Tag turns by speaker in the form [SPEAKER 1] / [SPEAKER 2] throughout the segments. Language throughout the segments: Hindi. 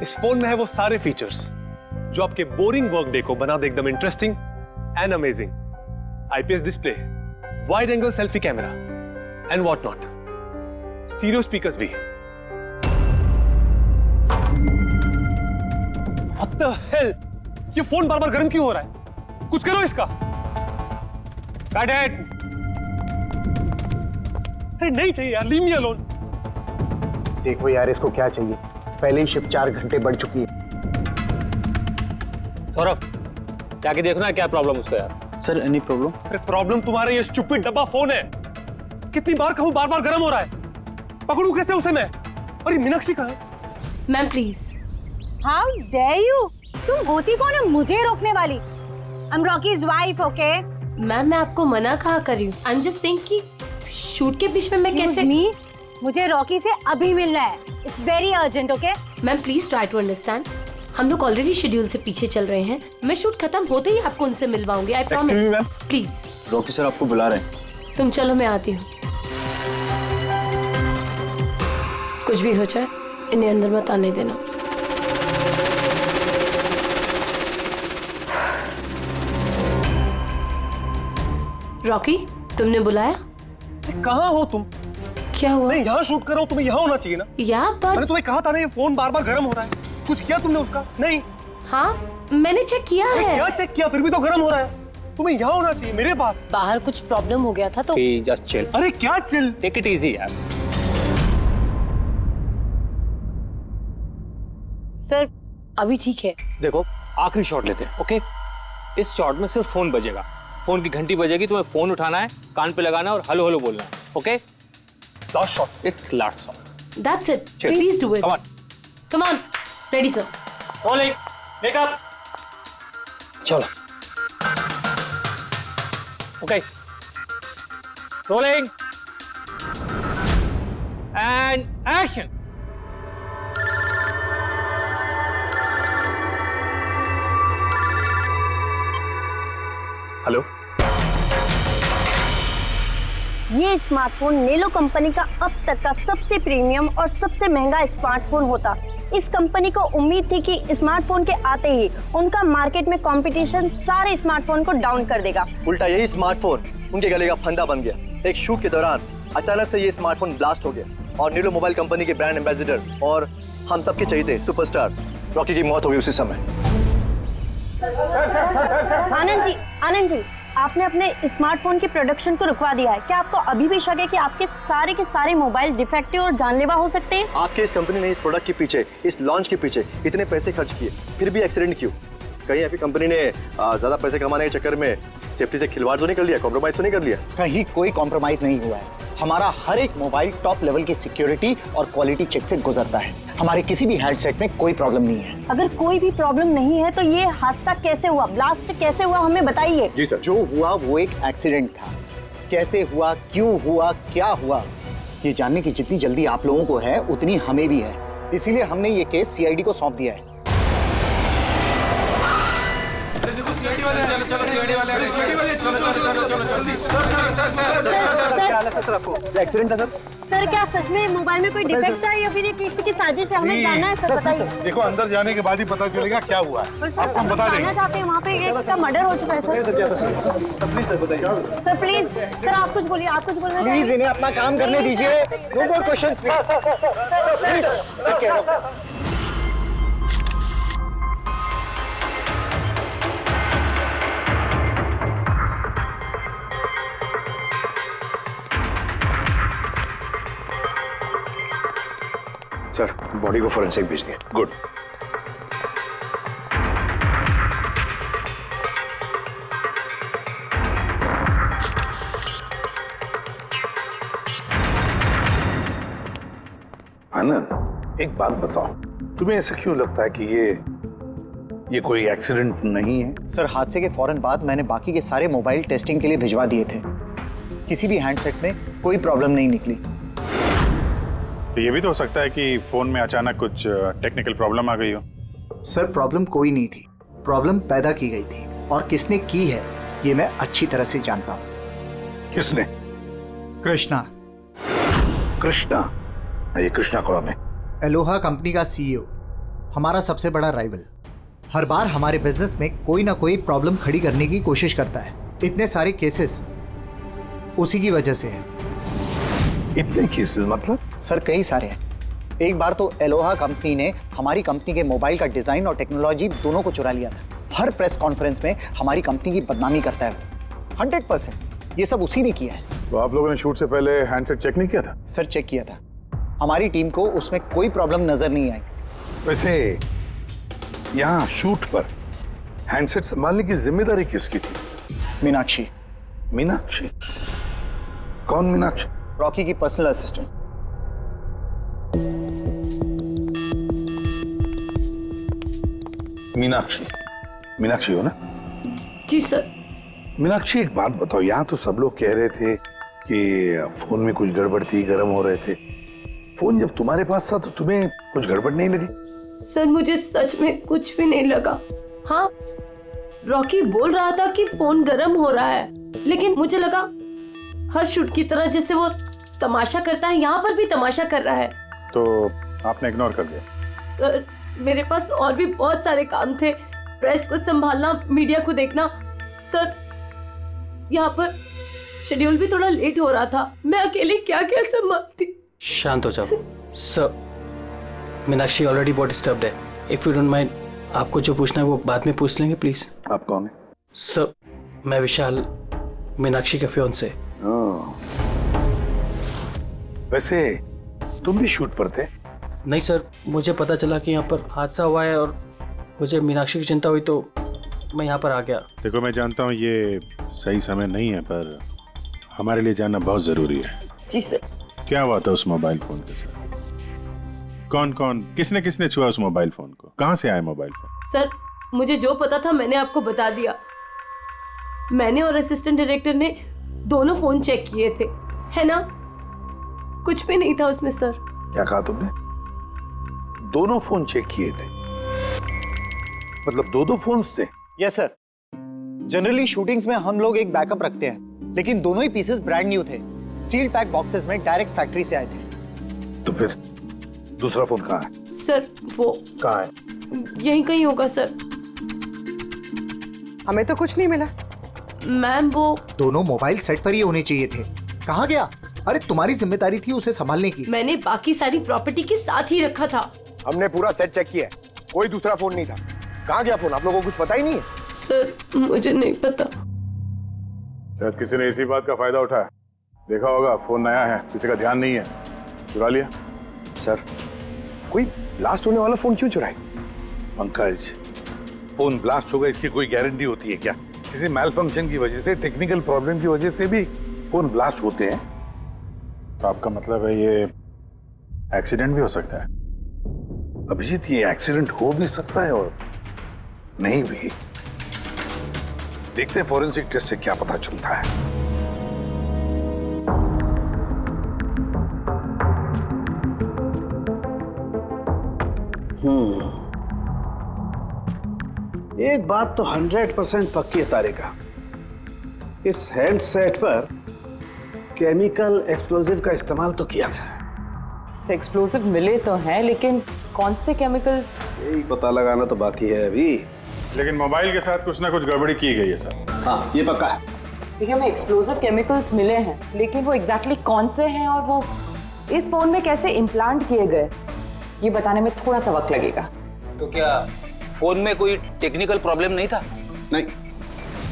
[SPEAKER 1] इस फोन में है वो सारे फीचर्स जो आपके बोरिंग वर्क डे को बना दे एकदम interesting and amazing. IPS display, wide angle selfie camera and what not, stereo speakers भी। What the hell? ये फोन बार बार गर्म क्यों हो रहा है? कुछ करो इसका। Cut it! अरे नहीं चाहिए यार, leave me alone।
[SPEAKER 2] देखो यार इसको क्या चाहिए, पहले ही शिफ्ट 4 घंटे बढ़ चुकी है।
[SPEAKER 3] सौरभ, जाके देखो ना क्या प्रॉब्लम उसको यार।
[SPEAKER 2] Sir any problem?
[SPEAKER 1] अरे प्रॉब्लम तुम्हारा ये स्टूपिड डब्बा फोन है। कितनी बार कहूं, बार बार गर्म हो रहा है। पकड़ू कैसे उसे मैं? और ये मीनाक्षी कहाँ है?
[SPEAKER 4] Ma'am please.
[SPEAKER 5] How dare you? तुम होती कौन है मुझे रोकने वाली? I am Rocky's wife, okay?
[SPEAKER 4] Ma'am मैं आपको मना कहा कर रही हूँ। आई एम जस्ट सेइंग कि शूट के बीच में मैं कैसे।
[SPEAKER 5] मुझे रॉकी से अभी मिलना है, it's very urgent, okay?
[SPEAKER 4] Ma'am please try to understand, हम लोग ऑलरेडी शेड्यूल से पीछे चल रहे हैं। मैं शूट खत्म होते ही आपको उनसे मिलवाऊंगी, I promise. Please.
[SPEAKER 2] Rocky sir आपको बुला रहे हैं।
[SPEAKER 4] तुम चलो, मैं आती हूँ। कुछ भी हो जाए इन्हें अंदर मत आने देना। रॉकी, तुमने बुलाया?
[SPEAKER 1] कहाँ हो तुम?
[SPEAKER 4] क्या हुआ?
[SPEAKER 1] मैं यहाँ शूट कर रहा हूँ, तुम्हें यहाँ होना चाहिए ना।
[SPEAKER 4] पर
[SPEAKER 1] मैंने तुम्हें कहा था ना ये फोन बार बार गर्म हो रहा है। कुछ किया तुमने उसका? नहीं।
[SPEAKER 4] हाँ मैंने चेक किया है।
[SPEAKER 1] क्या चेक किया? फिर भी तो गर्म हो रहा है। तुम्हें यहाँ होना चाहिए मेरे पास।
[SPEAKER 5] बाहर कुछ प्रॉब्लम हो गया था तो
[SPEAKER 3] जस्ट चिल।
[SPEAKER 1] अरे क्या चिल?
[SPEAKER 3] टेक इट इजी यार।
[SPEAKER 5] सर अभी ठीक है।
[SPEAKER 3] देखो आखिरी शॉट लेते हैं, ओके? इस शॉट में सिर्फ फोन बजेगा, फोन की घंटी बजेगी, तुम्हें फोन उठाना है, कान पे लगाना है और हेलो हेलो बोलना है, okay?
[SPEAKER 1] Last shot.
[SPEAKER 3] It's last shot.
[SPEAKER 4] That's it. Please do it.
[SPEAKER 3] Come on.
[SPEAKER 4] Come on. Ready, sir.
[SPEAKER 3] Rolling. Make up. चलो। Okay. Rolling. And action.
[SPEAKER 1] Hello.
[SPEAKER 5] ये स्मार्टफोन नेलो कंपनी का अब तक का सबसे प्रीमियम और सबसे महंगा स्मार्टफोन होता। इस कंपनी को उम्मीद थी कि स्मार्टफोन के आते ही उनका मार्केट में कंपटीशन सारे स्मार्टफोन को डाउन कर देगा।
[SPEAKER 6] उल्टा यही स्मार्टफोन उनके गले का फंदा बन गया। एक शूट के दौरान अचानक से ये स्मार्टफोन ब्लास्ट हो गया और नेलो मोबाइल कंपनी के ब्रांड एम्बेसडर और हम सबके चहेते सुपरस्टार रॉकी की मौत हो गई उसी समय।
[SPEAKER 5] आनंद जी, आपने अपने स्मार्टफोन की प्रोडक्शन को रुकवा दिया है। क्या आपको अभी भी शक है कि आपके सारे के सारे मोबाइल डिफेक्टिव और जानलेवा हो सकते हैं?
[SPEAKER 6] आपके इस कंपनी ने इस प्रोडक्ट के पीछे, इस लॉन्च के पीछे इतने पैसे खर्च किए, फिर भी एक्सीडेंट क्यों? कहीं आपकी कंपनी ने ज्यादा पैसे कमाने के चक्कर में सेफ्टी से खिलवाड़ तो नहीं कर लिया, कॉम्प्रोमाइज तो नहीं कर लिया?
[SPEAKER 2] कहीं कोई कॉम्प्रोमाइज नहीं हुआ है। हमारा हर एक मोबाइल टॉप लेवल की सिक्योरिटी और क्वालिटी चेक से गुजरता है। हमारे किसी भी हैंडसेट में कोई प्रॉब्लम नहीं है।
[SPEAKER 5] अगर कोई भी प्रॉब्लम नहीं है तो ये हादसा कैसे हुआ, ब्लास्ट कैसे हुआ, हमें बताइए।
[SPEAKER 6] जी सर।
[SPEAKER 2] जो हुआ वो एक एक्सीडेंट था। कैसे हुआ, क्यों हुआ, क्या हुआ, ये जानने की जितनी जल्दी आप लोगों को है उतनी हमें भी है। इसीलिए हमने ये केस सीआईडी को सौंप दिया है।
[SPEAKER 6] एक्सीडेंट था सर।
[SPEAKER 5] सर क्या सच में मोबाइल में कोई डिफेक्ट था या फिर ये किसी की साजिश है? हमें जानना है सर, बताइए।
[SPEAKER 7] देखो अंदर जाने के बाद ही पता चलेगा क्या हुआ है। आपको हम बता देंगे।
[SPEAKER 5] जानना चाहते हैं, वहाँ पे एक का मर्डर हो चुका है सर।
[SPEAKER 6] प्लीज सर बताइए।
[SPEAKER 5] सर प्लीज, सर आप कुछ बोलिए, आप कुछ बोलना
[SPEAKER 2] प्लीज
[SPEAKER 5] चाहिए।
[SPEAKER 2] इन्हें अपना काम करने दीजिए। No more questions please. Take care of.
[SPEAKER 7] Sir body को फोरेंसिक भेज दिया। गुड। आनंद एक बात बताओ, तुम्हें ऐसा क्यों लगता है कि ये कोई एक्सीडेंट नहीं है?
[SPEAKER 2] सर हादसे के फौरन बाद मैंने बाकी के सारे मोबाइल टेस्टिंग के लिए भिजवा दिए थे। किसी भी हैंडसेट में कोई प्रॉब्लम नहीं निकली।
[SPEAKER 7] तो ये भी तो हो सकता है कि फोन में अचानक कुछ टेक्निकल प्रॉब्लम आ गई हो।
[SPEAKER 2] सर प्रॉब्लम कोई नहीं थी, प्रॉब्लम पैदा की गई थी और किसने की है ये मैं अच्छी तरह से जानता हूँ।
[SPEAKER 7] किसने?
[SPEAKER 2] कृष्णा।
[SPEAKER 7] कृष्णा? ये कृष्णा कौन है?
[SPEAKER 2] एलोहा कंपनी का सीईओ। हमारा सबसे बड़ा राइवल हर बार हमारे बिजनेस में कोई ना कोई प्रॉब्लम खड़ी करने की कोशिश करता है। इतने सारे केसेस उसी की वजह से है।
[SPEAKER 7] इतने केसेस मतलब?
[SPEAKER 2] सर कई सारे हैं। एक बार तो एलोहा कंपनी ने हमारी कंपनी के मोबाइल का डिजाइन और टेक्नोलॉजी दोनों को चुरा लिया था। हर प्रेस कॉन्फ्रेंस में हमारी कंपनी की बदनामी करता है। 100% ये सब उसी ने किया है।
[SPEAKER 7] तो आप लोगों ने शूट से पहले हैंडसेट चेक नहीं किया था?
[SPEAKER 2] सर चेक किया था, हमारी टीम को उसमें कोई प्रॉब्लम नजर नहीं आई।
[SPEAKER 7] वैसे यहाँ शूट पर हैंडसेट संभालने की जिम्मेदारी किसकी थी?
[SPEAKER 2] मीनाक्षी।
[SPEAKER 7] मीनाक्षी? कौन मीनाक्षी?
[SPEAKER 2] रॉकी की पर्सनल असिस्टेंट।
[SPEAKER 7] मीनाक्षी, मीनाक्षी हो ना?
[SPEAKER 4] जी सर।
[SPEAKER 7] मीनाक्षी एक बात बताओ, यहाँ तो सब लोग कह रहे थे कि फोन में कुछ गड़बड़ थी, गर्म हो रहे थे। फोन जब तुम्हारे पास था तो तुम्हें कुछ गड़बड़ नहीं लगी?
[SPEAKER 4] सर मुझे सच में कुछ भी नहीं लगा। हाँ, रॉकी बोल रहा था कि फोन गर्म हो रहा है, लेकिन मुझे लगा हर शूट की तरह जैसे वो तमाशा करता है, यहाँ पर भी तमाशा कर रहा है।
[SPEAKER 7] तो आपने इग्नोर कर दिया?
[SPEAKER 4] सर मेरे पास और भी बहुत सारे काम थे, प्रेस को संभालना, मीडिया को देखना। सर यहाँ पर शेड्यूल भी थोड़ा लेट हो रहा था, मैं अकेले क्या क्या संभालती।
[SPEAKER 8] शांत हो जाओ सर। मीनाक्षी ऑलरेडी बहुत डिस्टर्ब्ड है। इफ यू डोंट माइंड, आपको जो पूछना है वो बाद में पूछ लेंगे प्लीज।
[SPEAKER 7] आप कौन है?
[SPEAKER 8] सर मैं विशाल, मीनाक्षी का फियांसे।
[SPEAKER 7] वैसे तुम भी शूट पर थे?
[SPEAKER 8] नहीं सर, मुझे पता चला कि यहाँ पर हादसा हुआ है और मुझे मीनाक्षी की चिंता हुई तो मैं यहाँ पर आ गया।
[SPEAKER 9] देखो मैं जानता हूँ ये सही समय नहीं है, पर हमारे लिए जानना बहुत जरूरी है।
[SPEAKER 10] जी सर।
[SPEAKER 9] क्या हुआ था उस मोबाइल फोन के साथ? कौन कौन, किसने किसने छुआ उस मोबाइल फोन को? कहाँ से आया मोबाइल फोन?
[SPEAKER 4] सर मुझे जो पता था मैंने आपको बता दिया। मैंने और असिस्टेंट डायरेक्टर ने दोनों फोन चेक किए थे, है ना? कुछ भी नहीं था उसमें सर।
[SPEAKER 7] क्या कहा तुमने? दोनों फोन चेक किए थे? मतलब दो फोन थे?
[SPEAKER 2] Yes sir. जनरली शूटिंग्स में हम लोग एक बैकअप रखते हैं, लेकिन दोनों ही पीसेस ब्रांड न्यू थे, सील्ड पैक बॉक्सेस में डायरेक्ट फैक्ट्री से आए थे।
[SPEAKER 7] तो फिर दूसरा फोन कहाँ है?
[SPEAKER 4] सर वो
[SPEAKER 7] कहाँ है?
[SPEAKER 4] यहीं कहीं होगा सर।
[SPEAKER 10] हमें तो कुछ नहीं मिला।
[SPEAKER 4] मैम वो
[SPEAKER 2] दोनों मोबाइल सेट पर ही होने चाहिए थे। कहाँ गया? अरे तुम्हारी जिम्मेदारी थी उसे संभालने की।
[SPEAKER 4] मैंने बाकी सारी प्रॉपर्टी के साथ ही रखा था।
[SPEAKER 6] हमने पूरा सेट चेक किया, कोई दूसरा फोन नहीं था। कहाँ गया फोन? आप लोगों को कुछ पता ही नहीं है?
[SPEAKER 4] सर मुझे नहीं पता।
[SPEAKER 9] शायद किसी ने इसी बात का फायदा उठाया। देखा होगा फोन नया है, किसी का ध्यान नहीं है, चुरा लिया।
[SPEAKER 6] सर कोई ब्लास्ट होने वाला फोन क्यों चुराए?
[SPEAKER 7] पंकज, फोन ब्लास्ट होगा इसकी कोई गारंटी होती है क्या? किसी मैल फंक्शन की वजह से, टेक्निकल प्रॉब्लम की वजह से भी फोन ब्लास्ट होते हैं।
[SPEAKER 9] तो आपका मतलब है ये एक्सीडेंट भी हो सकता है?
[SPEAKER 7] अभिजीत, ये एक्सीडेंट हो भी सकता है और नहीं भी। देखते हैं फॉरेंसिक टेस्ट से क्या पता चलता है।
[SPEAKER 11] एक बात तो 100% पक्की है तारिका, इस हैंडसेट पर केमिकल एक्सप्लोजिव का इस्तेमाल तो किया गया है।
[SPEAKER 10] एक्सप्लोजिव मिले तो हैं, लेकिन कौन से केमिकल्स?
[SPEAKER 11] यही पता लगाना तो बाकी है अभी।
[SPEAKER 9] लेकिन मोबाइल के साथ कुछ ना कुछ गड़बड़ी की गई है सर।
[SPEAKER 11] हाँ ये पक्का है।
[SPEAKER 10] देखिए हमें एक्सप्लोजिव केमिकल्स मिले हैं, लेकिन वो एग्जैक्टली कौन से हैं और वो इस फोन में कैसे इम्प्लांट किए गए, ये बताने में थोड़ा सा वक्त लगेगा।
[SPEAKER 3] तो क्या फोन में कोई टेक्निकल प्रॉब्लम नहीं था?
[SPEAKER 11] नहीं,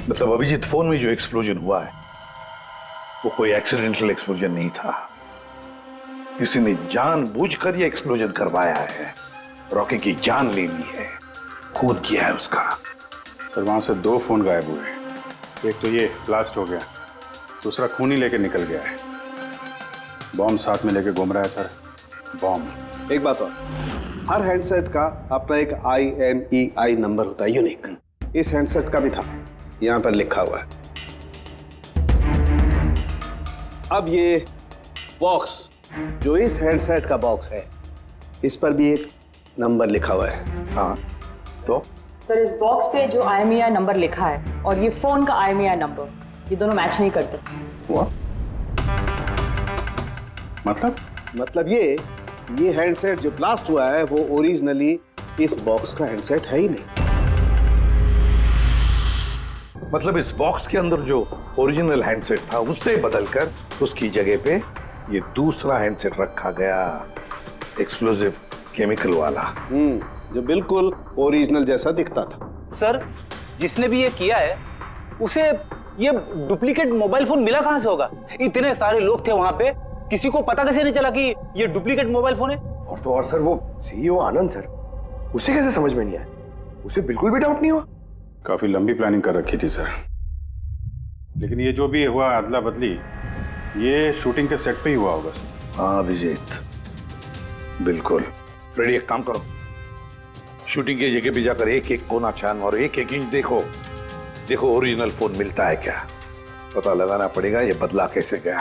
[SPEAKER 7] मतलब अभिजीत, फोन में जो एक्सप्लोजन हुआ है वो कोई एक्सीडेंटल एक्सप्लोजन नहीं था। किसी ने जानबूझकर ये एक्सप्लोजन करवाया है। रॉकी की जान लेनी है, खून किया है उसका।
[SPEAKER 9] सर वहां से 2 फोन गायब हुए। एक तो ये ब्लास्ट हो गया, दूसरा खून ही लेके निकल गया है। बॉम्ब साथ में लेके घूम रहा है सर, बॉम्ब।
[SPEAKER 11] एक बात और, हर हैंडसेट का अपना एक IMEI नंबर होता है, यूनिक। इस हैंडसेट का भी था, यहां पर लिखा हुआ है। अब ये बॉक्स जो इस हैंडसेट का बॉक्स है, इस पर भी एक नंबर लिखा हुआ है।
[SPEAKER 7] हाँ तो
[SPEAKER 10] सर इस बॉक्स पे जो IMEI नंबर लिखा है और ये फोन का IMEI नंबर, ये दोनों मैच नहीं करते।
[SPEAKER 7] हुआ?
[SPEAKER 9] मतलब
[SPEAKER 11] ये हैंडसेट जो ब्लास्ट हुआ है वो ओरिजिनली इस बॉक्स का हैंडसेट है ही नहीं।
[SPEAKER 7] मतलब इस बॉक्स के अंदर जो ओरिजिनल हैंडसेट था उससे बदलकर उसकी जगह पे ये दूसरा हैंडसेट रखा गया, एक्सप्लोजिव केमिकल वाला।
[SPEAKER 11] जो बिल्कुल ओरिजिनल जैसा दिखता था।
[SPEAKER 3] सर, जिसने भी ये किया है उसे ये डुप्लीकेट मोबाइल फोन मिला कहां से होगा? इतने सारे लोग थे वहां पे, किसी को पता कैसे नहीं चला कि ये डुप्लीकेट मोबाइल फोन है?
[SPEAKER 6] और तो और सर, वो सीईओ आनंद सर, उसे कैसे समझ में नहीं आया? उसे बिल्कुल भी डाउट नहीं हुआ?
[SPEAKER 9] काफी लंबी प्लानिंग कर रखी थी सर, लेकिन ये जो भी हुआ अदला बदली, ये शूटिंग के सेट पे ही हुआ होगा सर।
[SPEAKER 7] हाँ अभिजीत, बिल्कुल। फ्रेडी, एक काम करो, शूटिंग की जगह पे जाकर एक एक कोना छान और एक एक इंच देखो, देखो ओरिजिनल फोन मिलता है क्या। पता लगाना पड़ेगा ये बदला कैसे गया।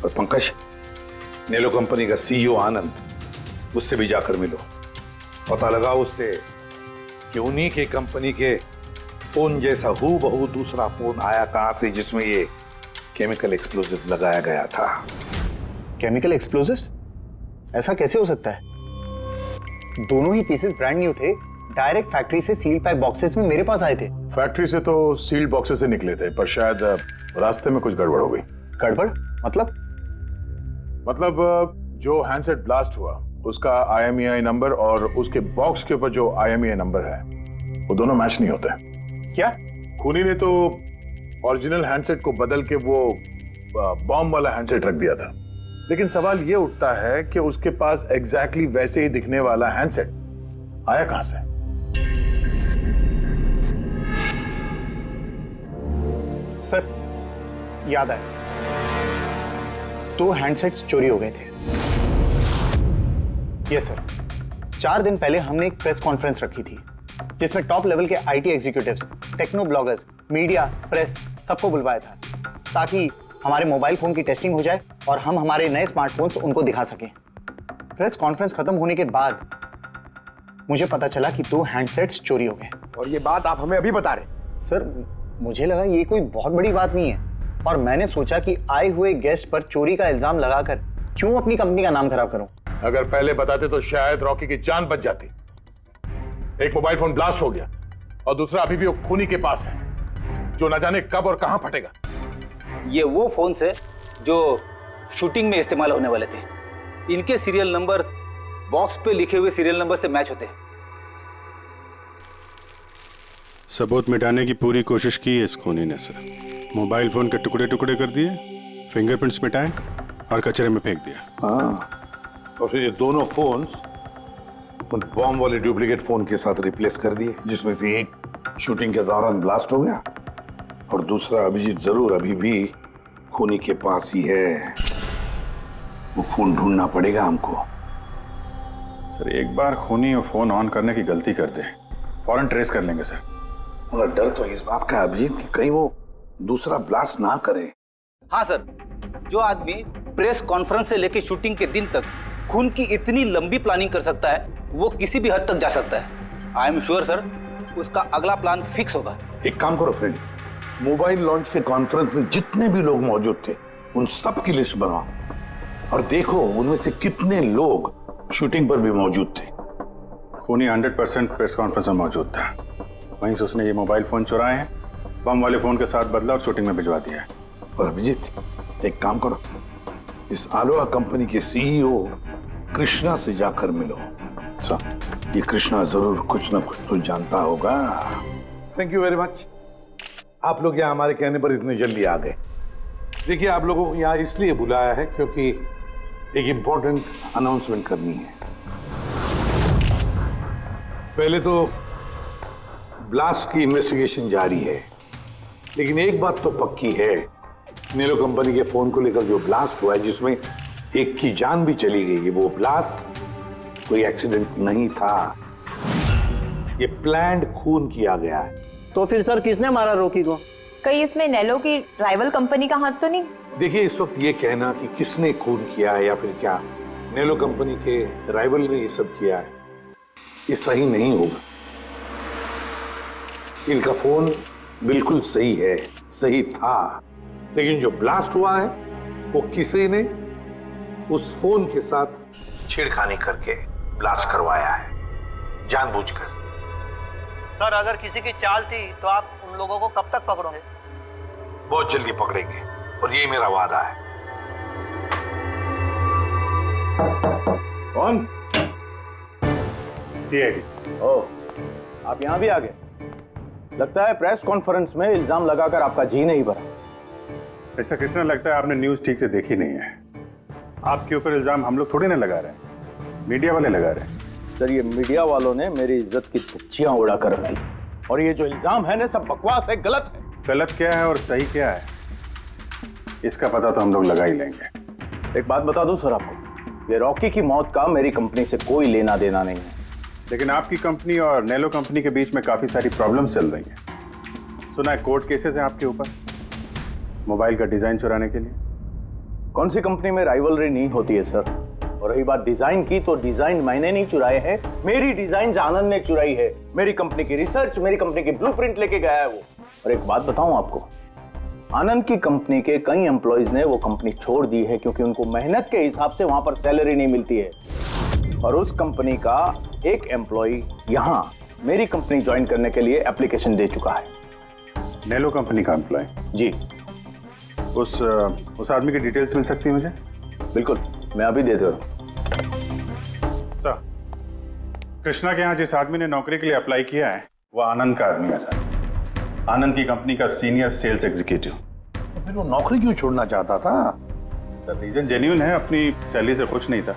[SPEAKER 7] और पंकज, नेलो कंपनी का सीईओ आनंद, उससे भी जाकर मिलो, पता लगाओ उससे कि उन्हीं के कंपनी के फोन जैसा हूबहू दूसरा फोन आया कहां से जिसमें ये केमिकल एक्सप्लोजिव लगाया गया था।
[SPEAKER 2] Chemical explosives? ऐसा कैसे हो सकता है? दोनों ही पीसेस ब्रांड न्यू थे, डायरेक्ट फैक्ट्री से सील्ड पैक बॉक्सेस में मेरे पास आए थे।
[SPEAKER 9] फैक्ट्री से तो सील्ड बॉक्सेस से निकले थे, पर शायद रास्ते में कुछ गड़बड़ हो गई।
[SPEAKER 2] गड़बड़ मतलब?
[SPEAKER 9] जो हैंडसेट ब्लास्ट हुआ उसका IMEI नंबर और उसके बॉक्स के ऊपर जो IMEI नंबर है वो दोनों मैच नहीं होते।
[SPEAKER 2] क्या?
[SPEAKER 9] खूनी ने तो ओरिजिनल हैंडसेट को बदल के वो बॉम्ब वाला हैंडसेट रख दिया था, लेकिन सवाल ये उठता है कि उसके पास एग्जैक्टली वैसे ही दिखने वाला हैंडसेट आया कहां से?
[SPEAKER 2] सर, याद आया, 2 हैंडसेट्स चोरी हो गए थे। यस सर, 4 दिन पहले हमने एक प्रेस कॉन्फ्रेंस रखी थी जिसमें टॉप लेवल के IT executives, techno bloggers, media, press सबको बुलवाया था ताकि हमारे मोबाइल फोन की टेस्टिंग हो जाए और हम हमारे नए स्मार्टफोन्स उनको दिखा सकें। प्रेस कॉन्फ्रेंस खत्म होने के बाद मुझे पता चला कि 2 हैंडसेट्स चोरी हो गए।
[SPEAKER 6] और ये बात आप हमें अभी बता रहे?
[SPEAKER 2] सर, मुझे लगा ये कोई बहुत बड़ी बात नहीं है और मैंने सोचा कि आए हुए गेस्ट पर चोरी का इल्जाम लगाकर क्यों अपनी कंपनी का नाम खराब करूं।
[SPEAKER 9] अगर पहले बताते तो शायद रॉकी की जान बच जाती। एक मोबाइल फोन ब्लास्ट हो गया और दूसरा अभी भी वो खूनी के पास है, जो न जाने कब और कहां फटेगा।
[SPEAKER 3] ये वो फोन है जो शूटिंग में इस्तेमाल होने वाले थे। इनके सीरियल नंबर बॉक्स पे लिखे हुए सीरियल नंबर से मैच होते हैं।
[SPEAKER 9] सबूत मिटाने की पूरी कोशिश की है इस खूनी ने सर। मोबाइल फोन के टुकड़े टुकड़े कर दिए, फिंगरप्रिंट्स मिटाए और कचरे में फेंक दिया।
[SPEAKER 7] हाँ, और फिर ये दोनों फोन्स उन बॉम्ब वाले डुप्लीकेट फोन के साथ रिप्लेस कर दिए, जिसमें से एक शूटिंग के दौरान ब्लास्ट हो गया और दूसरा अभिजीत जरूर अभी भी खूनी के पास ही है। वो फोन ढूंढना पड़ेगा हमको।
[SPEAKER 9] सर, एक बार खूनी वो फोन ऑन करने की गलती कर दे, फौरन ट्रेस कर लेंगे सर।
[SPEAKER 7] मगर डर तो इस बात का अभिजीत कि कहीं वो दूसरा ब्लास्ट ना करे।
[SPEAKER 3] हाँ सर, जो आदमी प्रेस कॉन्फ्रेंस से लेकर शूटिंग के दिन तक खून की इतनी लंबी प्लानिंग कर सकता है, वो किसी भी हद तक जा सकता है। आई एम श्योर सर, उसका अगला प्लान फिक्स होगा।
[SPEAKER 7] एक काम करो फ्रेडी, मोबाइल लॉन्च के कॉन्फ्रेंस में जितने भी लोग मौजूद थे उन सब की लिस्ट बनवाओ और देखो उनमें से कितने लोग शूटिंग पर भी मौजूद थे।
[SPEAKER 9] खूनी 100% प्रेस कॉन्फ्रेंस में मौजूद था, वहीं से उसने ये मोबाइल फोन चुराए हैं, बम वाले फोन के साथ बदला और शूटिंग में भिजवा दिया है।
[SPEAKER 7] और अभिजीत, एक काम करो, इस आलोहा कंपनी के सीईओ कृष्णा से जाकर मिलो।
[SPEAKER 9] सर,
[SPEAKER 7] ये कृष्णा जरूर कुछ ना कुछ तो जानता होगा। Thank you very much. आप लोग यहाँ हमारे कहने पर इतने जल्दी आ गए। देखिए, आप लोगों को यहाँ इसलिए बुलाया है क्योंकि एक इंपॉर्टेंट अनाउंसमेंट करनी है। पहले तो ब्लास्ट की इन्वेस्टिगेशन जारी है, लेकिन एक बात तो पक्की है, नेलो कंपनी के फोन को लेकर जो ब्लास्ट हुआ है जिसमें एक की जान भी चली गई है, वो ब्लास्ट कोई एक्सीडेंट नहीं था, ये प्लान्ड खून किया गया है।
[SPEAKER 2] तो फिर सर किसने मारा रॉकी को?
[SPEAKER 10] कहीं इसमें नेलो की राइवल कंपनी का हाथ तो नहीं?
[SPEAKER 7] देखिए, इस वक्त ये कहना कि किसने खून किया है या फिर क्या नेलो कंपनी के राइवल ने ये सब किया है, ये सही नहीं होगा। इनका फोन बिल्कुल सही है, सही था, लेकिन जो ब्लास्ट हुआ है वो किसी ने उस फोन के साथ छेड़खानी करके ब्लास्ट करवाया है। जानबूझकर।
[SPEAKER 2] सर अगर किसी की चाल थी तो आप उन लोगों को कब तक पकड़ोगे?
[SPEAKER 7] बहुत जल्दी पकड़ेंगे और यही मेरा वादा है।
[SPEAKER 9] कौन? सीआईडी।
[SPEAKER 6] ओह, आप यहाँ भी आ गए। लगता है प्रेस कॉन्फ्रेंस में इल्जाम लगाकर आपका जी नहीं भरा।
[SPEAKER 9] ऐसा कृष्णा, लगता है आपने न्यूज ठीक से देखी नहीं है। आपके ऊपर इल्जाम हम लोग थोड़ी ना लगा रहे हैं, मीडिया वाले लगा रहे हैं।
[SPEAKER 6] सर, ये मीडिया वालों ने मेरी इज्जत की धज्जियां उड़ा कर रख दी, और ये जो इल्जाम है ना, सब बकवास है, गलत है।
[SPEAKER 9] गलत क्या है और सही क्या है, इसका पता तो हम लोग लगा ही लेंगे।
[SPEAKER 6] एक बात बता दूं सर आपको, ये रॉकी की मौत का मेरी कंपनी से कोई लेना देना नहीं है।
[SPEAKER 9] लेकिन आपकी कंपनी और नेलो कंपनी के बीच में काफी सारी प्रॉब्लम्स चल रही हैं। सुना है कोर्ट केसेस हैं आपके ऊपर मोबाइल का डिजाइन चुराने के लिए।
[SPEAKER 6] कौन सी कंपनी में राइवलरी नहीं होती है सर। और रही बात डिजाइन की, तो डिजाइन मैंने नहीं चुराए हैं, मेरी डिजाइन आनंद ने चुराई है। मेरी कंपनी की रिसर्च, मेरी कंपनी की ब्लूप्रिंट लेके गया है वो। और एक बात बताऊं आपको, आनंद की कंपनी के कई एम्प्लॉइज ने वो कंपनी छोड़ दी है क्योंकि उनको मेहनत के हिसाब से वहां पर सैलरी नहीं मिलती है। और उस कंपनी का एक एम्प्लॉय यहां मेरी कंपनी ज्वाइन करने के लिए एप्लीकेशन दे चुका है।
[SPEAKER 9] नेलो कंपनी का एम्प्लॉय?
[SPEAKER 6] जी।
[SPEAKER 9] उस आदमी की डिटेल्स मिल सकती है मुझे?
[SPEAKER 6] बिल्कुल, मैं अभी दे दे रहा हूं।
[SPEAKER 9] सर, कृष्णा के यहाँ जिस आदमी ने नौकरी के लिए अप्लाई किया है वो आनंद का आदमी है सर। आनंद की कंपनी का सीनियर सेल्स एग्जीक्यूटिव।
[SPEAKER 7] तो फिर वो नौकरी क्यों छोड़ना चाहता था?
[SPEAKER 9] सर, रीजन जेन्युइन है, अपनी सैलरी से खुश नहीं था।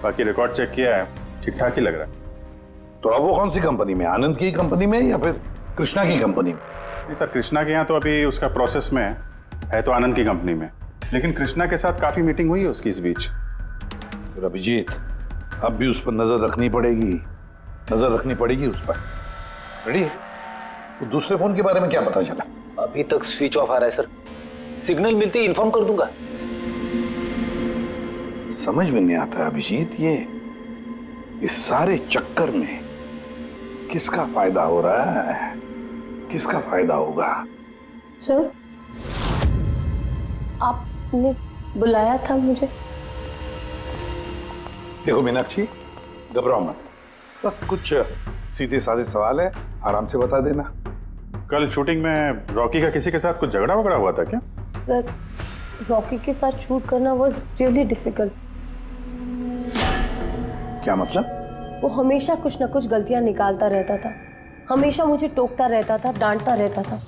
[SPEAKER 9] बाकी रिकॉर्ड चेक किया है, ठीक ठाक ही लग रहा है।
[SPEAKER 7] तो अब वो कौन सी कंपनी में, आनंद की कंपनी में या फिर कृष्णा की कंपनी में?
[SPEAKER 9] नहीं सर, कृष्णा के यहाँ तो अभी उसका प्रोसेस में है तो आनंद की कंपनी में, लेकिन कृष्णा के साथ काफी मीटिंग हुई है उसकी इस बीच।
[SPEAKER 7] फिर अभिजीत, अब भी उस पर नजर रखनी पड़ेगी, नजर रखनी पड़ेगी उस पर। रेडी? तो दूसरे फोन के बारे में क्या पता चला?
[SPEAKER 3] अभी तक स्विच ऑफ आ रहा है सर, सिग्नल मिलते ही इन्फॉर्म कर दूंगा।
[SPEAKER 7] समझ में नहीं आता अभिजीत, ये इस सारे चक्कर में किसका फायदा हो रहा है, किसका फायदा होगा?
[SPEAKER 4] सर, आपने बुलाया था मुझे?
[SPEAKER 7] देखो मीनाक्षी, घबराओ मत, बस कुछ सीधे साधे सवाल है, आराम से बता देना।
[SPEAKER 9] कल शूटिंग में रॉकी का किसी के साथ कुछ झगड़ा वगड़ा हुआ था क्या?
[SPEAKER 4] सर, रॉकी के साथ शूट करना वाज रियली डिफिकल्ट।
[SPEAKER 7] क्या मतलब?
[SPEAKER 4] वो हमेशा कुछ ना कुछ गलतियां निकालता रहता था, हमेशा मुझे टोकता रहता था, डांटता रहता था,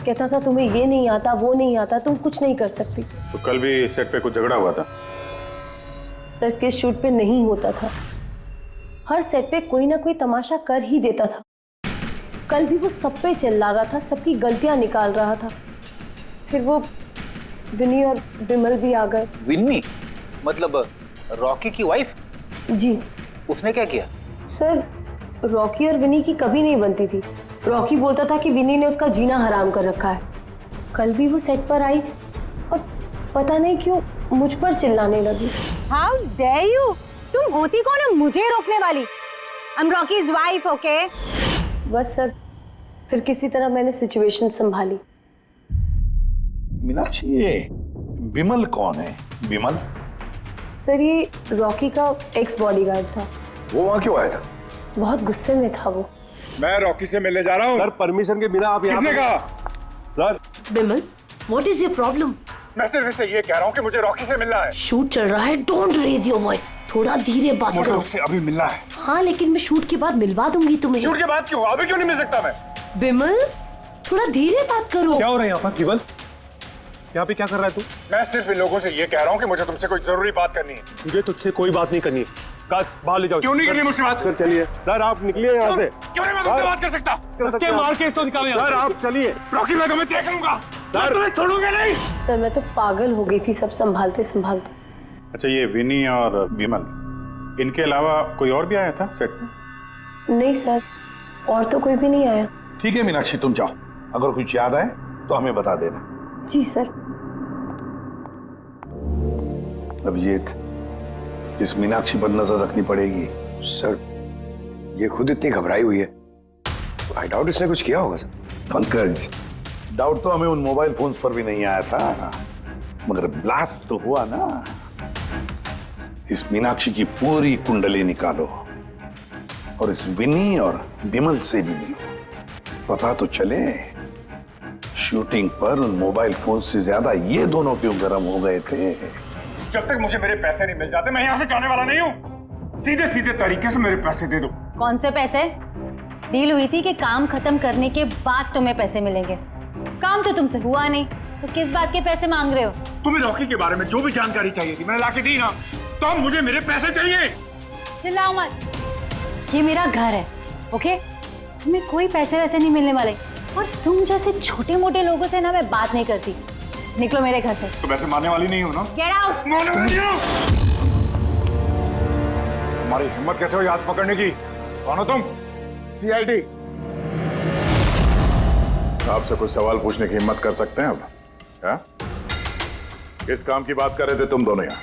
[SPEAKER 4] कहता था तुम्हें ये नहीं आता, वो नहीं आता, तुम कुछ नहीं कर सकती।
[SPEAKER 9] तो कल भी सेट पे कुछ झगड़ा हुआ था?
[SPEAKER 4] सर, किस शूट पे नहीं होता था, हर सेट पे कोई ना कोई तमाशा कर ही देता था। कल भी वो सब पे चिल्ला रहा था, सबकी गलतियां निकाल रहा था। फिर वो विनी और विमल भी आ गए।
[SPEAKER 3] विन्नी मतलब रॉकी की वाइफ?
[SPEAKER 4] जी।
[SPEAKER 3] उसने क्या किया?
[SPEAKER 4] सर, रॉकी और विनी की कभी नहीं बनती थी। रॉकी बोलता था कि विनी ने उसका जीना हराम कर रखा है। कल भी वो सेट पर आई और पता नहीं क्यों मुझ पर चिल्लाने लगी।
[SPEAKER 5] How dare you! तुम होती कौन है मुझे रोकने वाली? I am Rocky's wife, okay?
[SPEAKER 4] बस सर, फिर किसी तरह मैंने सिचुएशन संभाली।
[SPEAKER 7] मीनाक्षी, ये विमल कौन है? विमल?
[SPEAKER 4] सर, ये रॉकी का एक्स बॉडीगार्ड था।
[SPEAKER 6] वो वहां क्यों आया था?
[SPEAKER 4] बहुत गुस्से में था वो।
[SPEAKER 9] मैं रॉकी से मिलने जा रहा हूँ।
[SPEAKER 12] सर, परमिशन के बिना आप यहाँ
[SPEAKER 9] किसने कहा?
[SPEAKER 12] Sir,
[SPEAKER 4] Vimal, what is your problem?
[SPEAKER 9] मैं सिर्फ इससे ये कह रहा हूँ कि मुझे रॉकी से मिलना है।
[SPEAKER 4] शूट चल रहा है, डोंट रेज योर वॉइस, थोड़ा धीरे बात
[SPEAKER 9] मुझे
[SPEAKER 4] करो।
[SPEAKER 9] उससे अभी मिलना है।
[SPEAKER 4] हाँ, लेकिन मैं शूट के बाद मिलवा दूंगी तुम्हें।
[SPEAKER 9] शूट के बाद क्यों? अभी क्यों नहीं मिल सकता मैं?
[SPEAKER 4] विमल, थोड़ा धीरे बात करो।
[SPEAKER 1] क्या हो रहा है यहाँ पर विमल? यहाँ पे क्या कर रहा है तू?
[SPEAKER 9] मैं सिर्फ इन लोगों से ये कह रहा हूँ कि मुझे तुमसे कोई जरूरी बात करनी है।
[SPEAKER 1] मुझे तुझसे कोई बात नहीं करनी है। काज, बाहर ले जाओ।
[SPEAKER 9] क्यों नहीं करनी मुझसे बात?
[SPEAKER 12] सर चलिए। सर, आप निकलिए यहाँ से।
[SPEAKER 9] क्यों नहीं मैं तुमसे बात कर सकता?
[SPEAKER 1] धक्के मार के इसको निकालो यहाँ
[SPEAKER 12] सर,
[SPEAKER 1] से।
[SPEAKER 12] आप चलिए।
[SPEAKER 9] रॉकी, मैं तुम्हें देख लूंगा।
[SPEAKER 12] सर,
[SPEAKER 9] तुम्हें छोड़ूंगा नहीं।
[SPEAKER 4] सर, मैं तो पागल हो गई थी सब संभालते संभालते।
[SPEAKER 9] अच्छा, ये विनी और विमल, इनके अलावा कोई और भी आया था सेट पे?
[SPEAKER 4] नहीं सर, और तो कोई भी नहीं आया।
[SPEAKER 7] ठीक है मीनाक्षी, तुम जाओ, अगर कुछ याद आए तो हमें बता देना।
[SPEAKER 4] जी सर।
[SPEAKER 7] अभिजीत, इस मीनाक्षी पर नजर रखनी पड़ेगी।
[SPEAKER 12] सर, ये खुद इतनी घबराई हुई है, आई डाउट इसने कुछ किया होगा सर।
[SPEAKER 7] पंकज, डाउट तो हमें उन मोबाइल फोन्स पर भी नहीं आया था, मगर ब्लास्ट तो हुआ ना। इस मीनाक्षी की पूरी कुंडली निकालो, और इस विनी और बिमल से भी मिलो, पता तो चले शूटिंग पर उन मोबाइल फोन से ज्यादा ये दोनों क्यों गर्म हो गए थे।
[SPEAKER 13] जब तक मुझे मेरे पैसे नहीं मिल जाते मैं यहाँ से जाने वाला नहीं हूँ। सीधे सीधे तरीके से मेरे पैसे दे दो।
[SPEAKER 5] कौन से पैसे? डील हुई थी कि काम खत्म करने के बाद तुम्हें पैसे मिलेंगे। काम तो तुमसे हुआ नहीं, तो किस बात के पैसे मांग रहे हो?
[SPEAKER 13] तुम्हें रॉकी के बारे में जो भी जानकारी चाहिए थी मैंने लाके दी ना, तो अब मुझे मेरे पैसे चाहिए।
[SPEAKER 5] चिल्लाओ मत, ये मेरा घर है, ओके? तुम्हें कोई पैसे वैसे नहीं मिलने वाले, और तुम जैसे छोटे मोटे लोगों से ना मैं बात नहीं करती। निकलो मेरे घर से।
[SPEAKER 13] तो वैसे मारने वाली नहीं हो ना?
[SPEAKER 5] Get out.
[SPEAKER 13] मारने वाली नहीं हो। तुम्हारी हिम्मत कैसे हुई हाथ पकड़ने की? कौन हो तुम? CID।
[SPEAKER 9] आपसे कोई सवाल पूछने की हिम्मत कर सकते हैं अब? क्या? किस काम की बात कर रहे थे तुम दोनों यहाँ?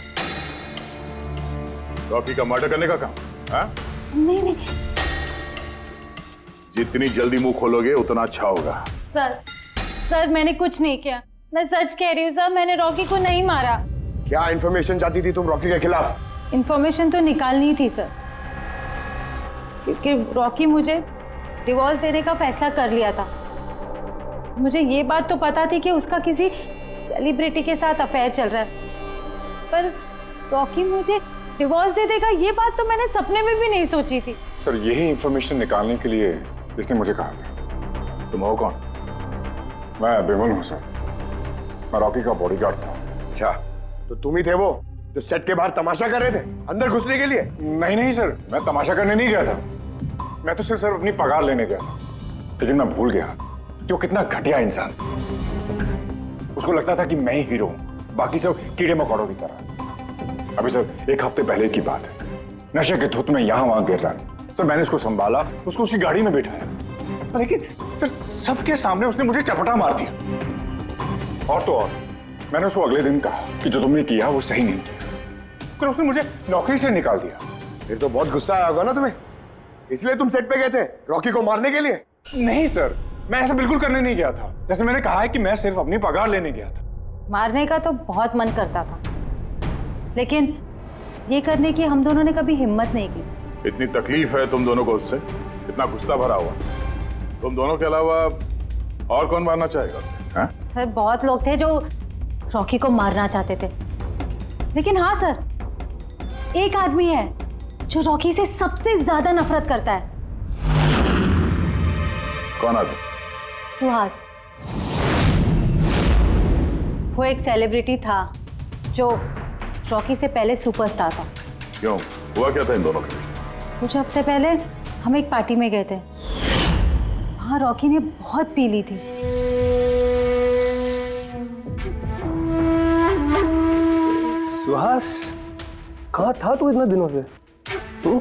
[SPEAKER 9] रॉकी का मर्डर करने का काम? हाँ?
[SPEAKER 5] नहीं।
[SPEAKER 9] जितनी जल्दी मुंह खोलोगे उतना अच्छा होगा।
[SPEAKER 5] सर मैंने कुछ नहीं किया, मैं सच कह रही हूँ सर, मैंने रॉकी को नहीं मारा।
[SPEAKER 12] क्या इन्फॉर्मेशन चाहती थी तुम रॉकी के खिलाफ?
[SPEAKER 5] इन्फॉर्मेशन तो निकालनी थी सर, क्योंकि रॉकी मुझे डिवोर्स देने का फैसला कर लिया था। मुझे ये बात तो पता थी कि उसका किसी सेलिब्रिटी के साथ अफेयर चल रहा है, पर रॉकी मुझे डिवोर्स दे देगा ये बात तो मैंने सपने में भी नहीं सोची थी।
[SPEAKER 13] सर यही इंफॉर्मेशन निकालने के लिए इसने मुझे कहा था। तुम हो कौन? मैं बिमल हूँ सर, मैं रॉकी का बॉडीगार्ड था।
[SPEAKER 12] अच्छा, तो तुम ही थे वो जो सेट के बाहर तमाशा कर रहे थे अंदर घुसने के लिए?
[SPEAKER 13] नहीं सर, मैं तमाशा करने नहीं गया था। मैं तो सिर्फ अपनी पगार लेने गया था। लेकिन मैं भूल गया कि वो कितना घटिया इंसान। उसको लगता था कि मैं ही हीरो हूँ, बाकी सब कीड़े मकोड़ों की तरह। अभी सर 1 हफ्ते पहले की बात है, नशे के धुत में यहाँ वहां गिर रहा है। सर मैंने उसको संभाला, उसको उसकी गाड़ी में बैठाया, लेकिन सर सबके सामने उसने मुझे चपटा मार दिया। और तो और मैंने उसको अगले दिन कहा कि जो तुमने किया वो सही नहीं किया, तो उसने मुझे नौकरी से निकाल दिया।
[SPEAKER 12] फिर तो बहुत गुस्सा आया होगा ना तुम्हें, इसलिए तुम सेट पे गए थे रॉकी को मारने के लिए?
[SPEAKER 13] नहीं सर, मैं ऐसा बिल्कुल करने नहीं गया था। जैसे मैंने कहा है कि मैं सिर्फ अपनी पगार लेने गया था।
[SPEAKER 5] मारने का तो बहुत मन करता था, लेकिन ये करने की हम दोनों ने कभी हिम्मत नहीं की।
[SPEAKER 9] इतनी तकलीफ है तुम दोनों को उससे, इतना गुस्सा भरा हुआ। तुम दोनों के अलावा और कौन मारना चाहेगा? हाँ?
[SPEAKER 5] सर बहुत लोग थे जो रॉकी को मारना चाहते थे, लेकिन हाँ सर, एक आदमी है जो रॉकी से सबसे ज्यादा नफरत करता है।
[SPEAKER 9] कौन आदमी?
[SPEAKER 5] सुहास। वो एक सेलिब्रिटी था जो रॉकी से पहले सुपरस्टार था।
[SPEAKER 9] क्यों, हुआ क्या था इन दोनों के बीच?
[SPEAKER 5] कुछ हफ्ते पहले हम एक पार्टी में गए थे, वहां रॉकी ने बहुत पी ली थी।
[SPEAKER 1] सुहास, कहाँ था तू इतने दिनों से? तू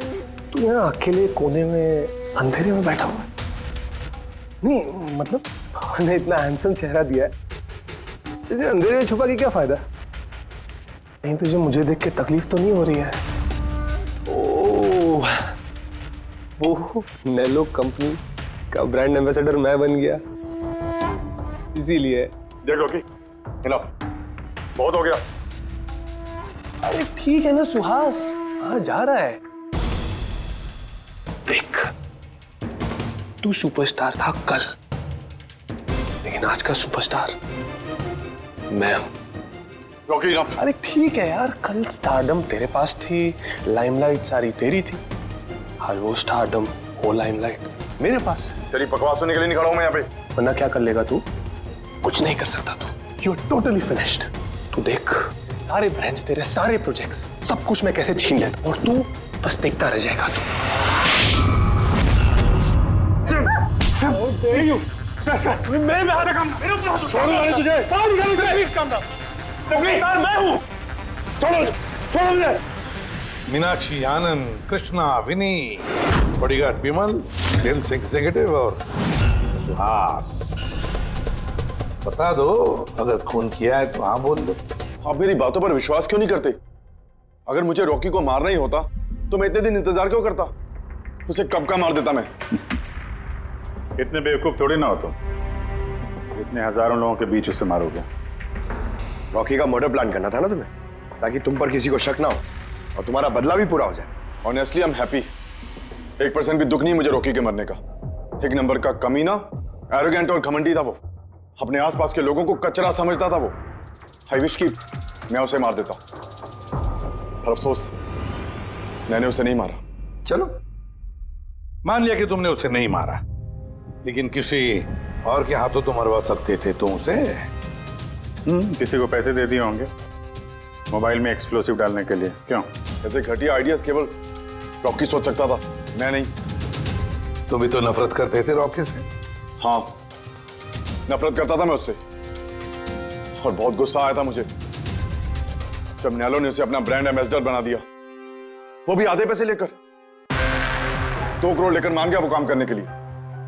[SPEAKER 1] यहाँ अकेले कोने में अंधेरे में बैठा हुआ है? नहीं मतलब ने इतना हैंडसम चेहरा दिया है, इसे अंधेरे में छुपा के क्या फायदा? नहीं तुझे मुझे देख के तकलीफ तो नहीं हो रही है? ओह, वो नेलो कंपनी का ब्रांड एम्बेसडर मैं बन गया, इसीलिए।
[SPEAKER 13] देख रॉकी, बहुत हो गया।
[SPEAKER 1] अरे ठीक है ना सुहास, कहाँ जा रहा है? देख, तू सुपरस्टार था कल, लेकिन आज का सुपरस्टार मैं हूं।
[SPEAKER 13] रॉकी ना।
[SPEAKER 1] अरे ठीक है यार, कल स्टारडम तेरे पास थी, लाइमलाइट सारी तेरी थी, आज वो स्टारडम वो लाइमलाइट मेरे पास है।
[SPEAKER 13] तेरी बकवास सुनने के लिए निकला हूं मैं यहाँ पे।
[SPEAKER 1] वरना क्या कर लेगा तू? कुछ नहीं कर सकता तू, यू आर टोटली फिनिश्ड। तू देख, सारे ब्रांड्स, तेरे सारे प्रोजेक्ट्स, सब कुछ मैं कैसे छीन लेता हूं और तू बस देखता रह जाएगा।
[SPEAKER 13] मेरे में हाथ काम तुझे मैं हूँ। छोड़ो मुझे।
[SPEAKER 7] मीनाक्षी आनंद, कृष्णा, विनी, बॉडीगार्ड बिमल, फिल्म एग्जीक्यूटिव और सुहास। बता दो, अगर खून किया है तो हाँ बोल दो।
[SPEAKER 14] आप मेरी बातों पर विश्वास क्यों नहीं करते? अगर मुझे रॉकी को मारना ही होता तो मैं इतने दिन इंतजार क्यों करता? उसे कब का मार देता मैं।
[SPEAKER 9] इतने बेवकूफ थोड़ी ना हो तुम, इतने हजारों लोगों के बीच उसे मारोगे।
[SPEAKER 12] रॉकी का मर्डर प्लान करना था ना तुम्हें, ताकि तुम पर किसी को शक ना हो और तुम्हारा बदला भी पूरा हो जाए।
[SPEAKER 14] ऑनेस्टली आई एम हैप्पी 1% भी दुख नहीं मुझे रॉकी के मरने का। एक नंबर का कमीना, एरोगेंट और घमंडी था वो। अपने आसपास के लोगों को कचरा समझता था वो। आई विश कि मैं उसे मार देता, पर अफसोस मैंने उसे नहीं मारा।
[SPEAKER 7] चलो, मान लिया कि तुमने उसे नहीं मारा, लेकिन किसी और के हाथों तो मरवा सकते थे तुम उसे।
[SPEAKER 13] किसी को पैसे दे दिए होंगे मोबाइल में एक्सप्लोसिव डालने के लिए। क्यों?
[SPEAKER 14] ऐसे घटिया आइडियाज केवल रॉकी सोच सकता था, मैं नहीं।
[SPEAKER 7] तुम भी तो नफरत करते थे रॉकी से।
[SPEAKER 14] हाँ, नफरत करता था मैं उससे, और बहुत गुस्सा आया था मुझे जब नैलो ने उसे अपना ब्रांड एम्बेसडर बना दिया, वो भी आधे पैसे लेकर। 2 करोड़ लेकर मान गया वो काम करने के लिए।